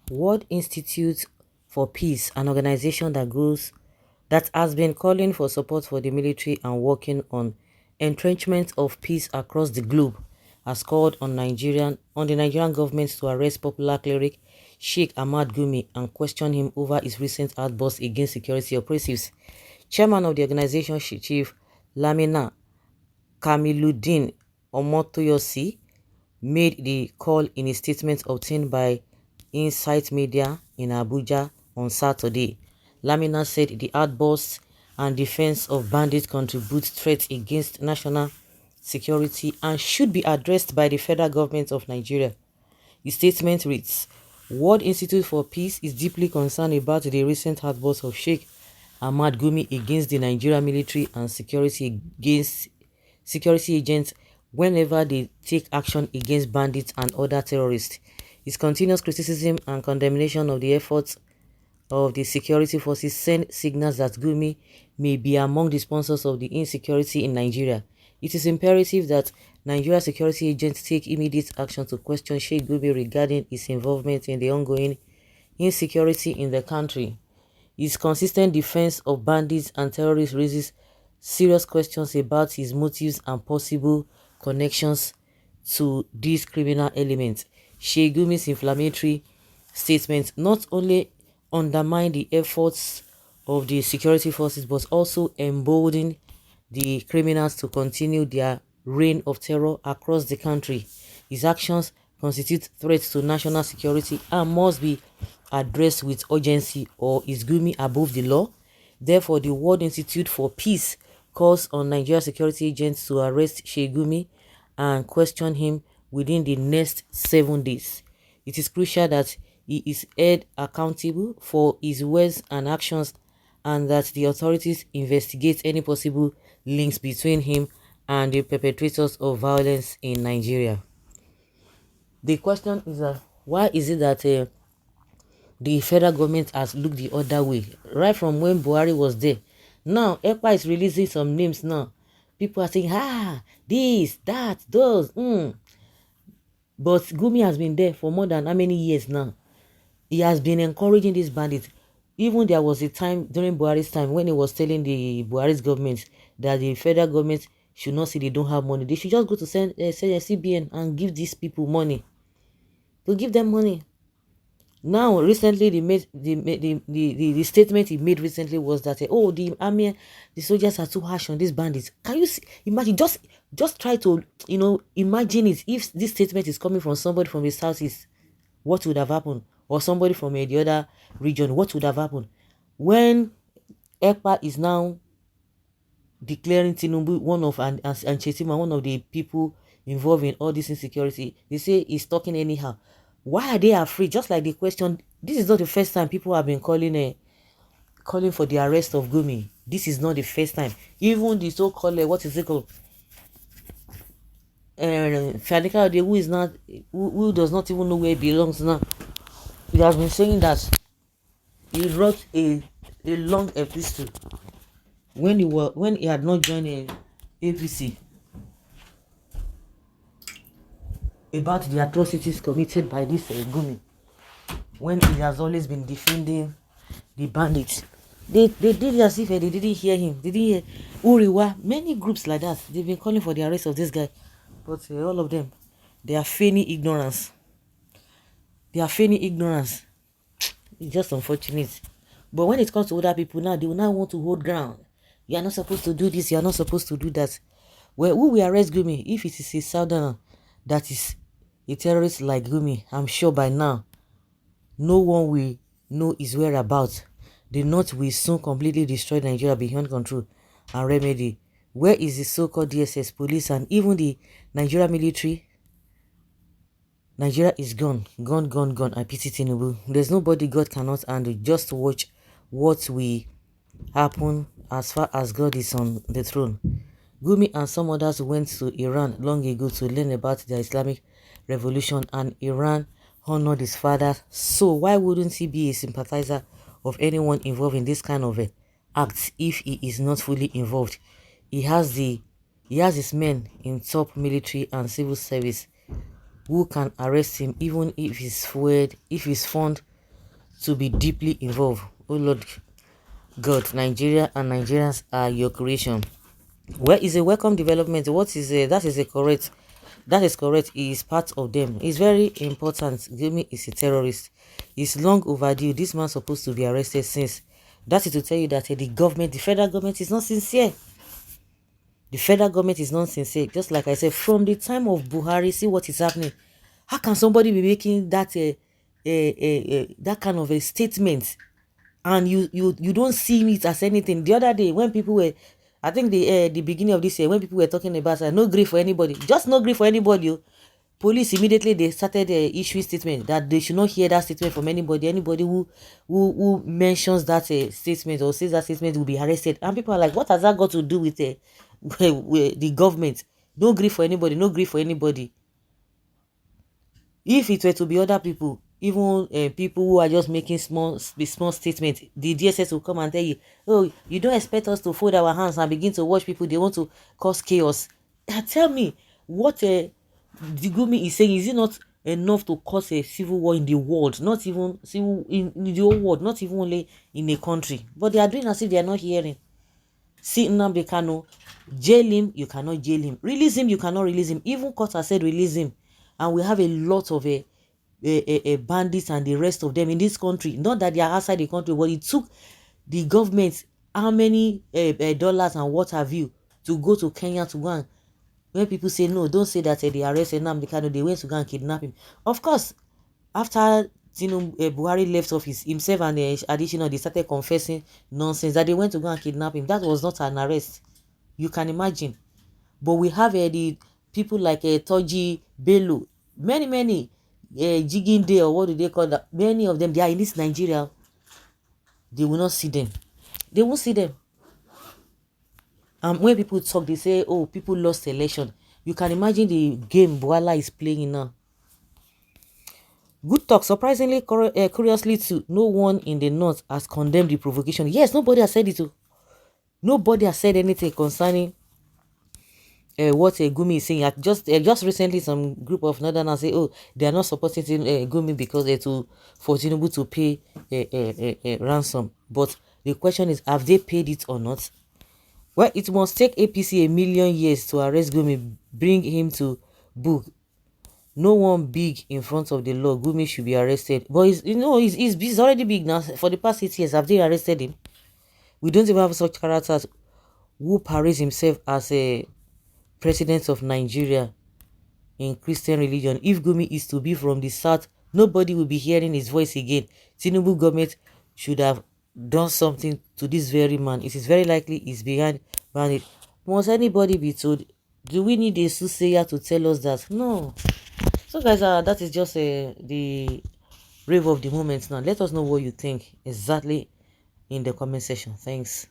World Institute for Peace, an organization that has been calling for support for the military and working on entrenchment of peace across the globe, has called on the Nigerian government to arrest popular cleric Sheikh Ahmad Gumi and question him over his recent outbursts against security operatives. Chairman of the organization, Chief Lamina Kamiluddin Omotoyosi, made the call in a statement obtained by Insight Media in Abuja on Saturday. Lamina said the outbursts and defense of bandits contribute threats against national security and should be addressed by the federal government of Nigeria. The statement reads, World Institute for Peace is deeply concerned about the recent outbursts of Sheikh Ahmad Gumi against the Nigerian military and security agents whenever they take action against bandits and other terrorists. His continuous criticism and condemnation of the efforts of the security forces send signals that Gumi may be among the sponsors of the insecurity in Nigeria. It is imperative that Nigeria security agents take immediate action to question Sheikh Gumi regarding his involvement in the ongoing insecurity in the country. His consistent defense of bandits and terrorists raises serious questions about his motives and possible connections to these criminal elements. Sheikh Gumi's inflammatory statements not only undermine the efforts of the security forces but also embolden the criminals to continue their reign of terror across the country. His actions constitute threats to national security and must be addressed with urgency, or is Gumi above the law? Therefore, the World Institute for Peace calls on Nigeria security agents to arrest Sheikh Gumi and question him within the next 7 days. It is crucial that he is held accountable for his words and actions and that the authorities investigate any possible links between him and the perpetrators of violence in Nigeria. The question is why is it that the federal government has looked the other way right from when Buhari was there? Now EPA is releasing some names now. People are saying, this, that, those. But Gumi has been there for more than how many years now? He has been encouraging these bandits. Even there was a time during Buhari's time when he was telling the Buhari's government that the federal government should not say they don't have money. They should just go to send a CBN and give these people money. To give them money. Now, recently, the statement he made recently was that, the army, the soldiers are too harsh on these bandits. Can you imagine? Just try to, imagine it. If this statement is coming from somebody from the southeast, what would have happened? Or somebody from the other region, what would have happened? When EPA is now declaring Tinubu and Chetima one of the people involved in all this insecurity, they say he's talking anyhow. Why are they afraid? Just like the question, this is not the first time people have been calling for the arrest of Gumi. This is not the first time. Even the so-called what is it called? Fadika, who does not even know where he belongs now. He has been saying that he wrote a long epistle when he had not joined APC about the atrocities committed by this Gumi, when he has always been defending the bandits. They did it as if they didn't hear him. They didn't hear Uriwa. Many groups like that, they've been calling for the arrest of this guy. But all of them, they are feigning ignorance. It's just unfortunate. But when it comes to other people now, they will now want to hold ground. You are not supposed to do this. You are not supposed to do that. Well, who will arrest Gumi? If it is a southerner that is a terrorist like Gumi, I'm sure by now, no one will know his whereabouts. The North will soon completely destroy Nigeria beyond control and remedy. Where is the so-called DSS, police, and even the Nigeria military? Nigeria is gone. I pity Tinubu. There's nobody God cannot handle. Just watch what will happen as far as God is on the throne. Gumi and some others went to Iran long ago to learn about the Islamic Revolution, and Iran honored his father. So why wouldn't he be a sympathizer of anyone involved in this kind of act if he is not fully involved? He has his men in top military and civil service who can arrest him even if he's found to be deeply involved. Oh Lord God, Nigeria and Nigerians are your creation. Well, it's a welcome development. What is a, that is a correct, that is correct. He is part of them. It's very important. Gumi is a terrorist. It's long overdue. This man supposed to be arrested since. That is to tell you that the government, the federal government, is not sincere. The federal government is not sincere. Just like I said, from the time of Buhari, see what is happening. How can somebody be making that that kind of a statement, and you don't see it as anything? The other day when people were, I think the beginning of this year, when people were talking about no grief for anybody, just no grief for anybody, police immediately they started issuing statement that they should not hear that statement from anybody who mentions that statement or says that statement will be arrested. And people are like, what has that got to do with with the government? No grief for anybody, no grief for anybody. If it were to be other people, even people who are just making small statements, the DSS will come and tell you, oh, you don't expect us to fold our hands and begin to watch people, they want to cause chaos. Tell me, what the Gumi is saying, is it not enough to cause a civil war in the world? Not even civil in the whole world, not even only in a country. But they are doing as if they are not hearing. See Nnamdi Kanu, jail him, you cannot jail him. Release him, you cannot release him. Even court has said release him. And we have a lot of bandits and the rest of them in this country. Not that they are outside the country, but it took the government how many dollars and what have you to go to Kenya to go and, when people say no, don't say that they arrested Nnamdi Kanu, they went to go and kidnap him. Of course, after Buhari left office, himself and additional, they started confessing nonsense that they went to go and kidnap him. That was not an arrest. You can imagine. But we have the people like Toji Bello, many Jigging Day, or what do they call that? Many of them, they are in this Nigeria. They will not see them. They won't see them. When people talk, they say, oh, people lost election. You can imagine the game Boala is playing now. Good talk. Surprisingly, curiously too, no one in the north has condemned the provocation. Yes, nobody has said it too. Nobody has said anything concerning what Gumi is saying. Just recently, some group of northerners say, oh, they are not supporting Gumi because they're for Tinubu to pay ransom. But the question is, have they paid it or not? Well, it must take APC 1,000,000 years to arrest Gumi, bring him to book. No one big in front of the law. Gumi should be arrested. But he's already big now. For the past 8 years, have they arrested him? We don't even have such characters who parades himself as a president of Nigeria in Christian religion. If Gumi is to be from the south, nobody will be hearing his voice again. Tinubu government should have done something to this very man. It is very likely he's behind bandit. Must anybody be told? Do we need a soothsayer to tell us that? No. So guys, that is just the rave of the moment now. Let us know what you think exactly in the comment section. Thanks.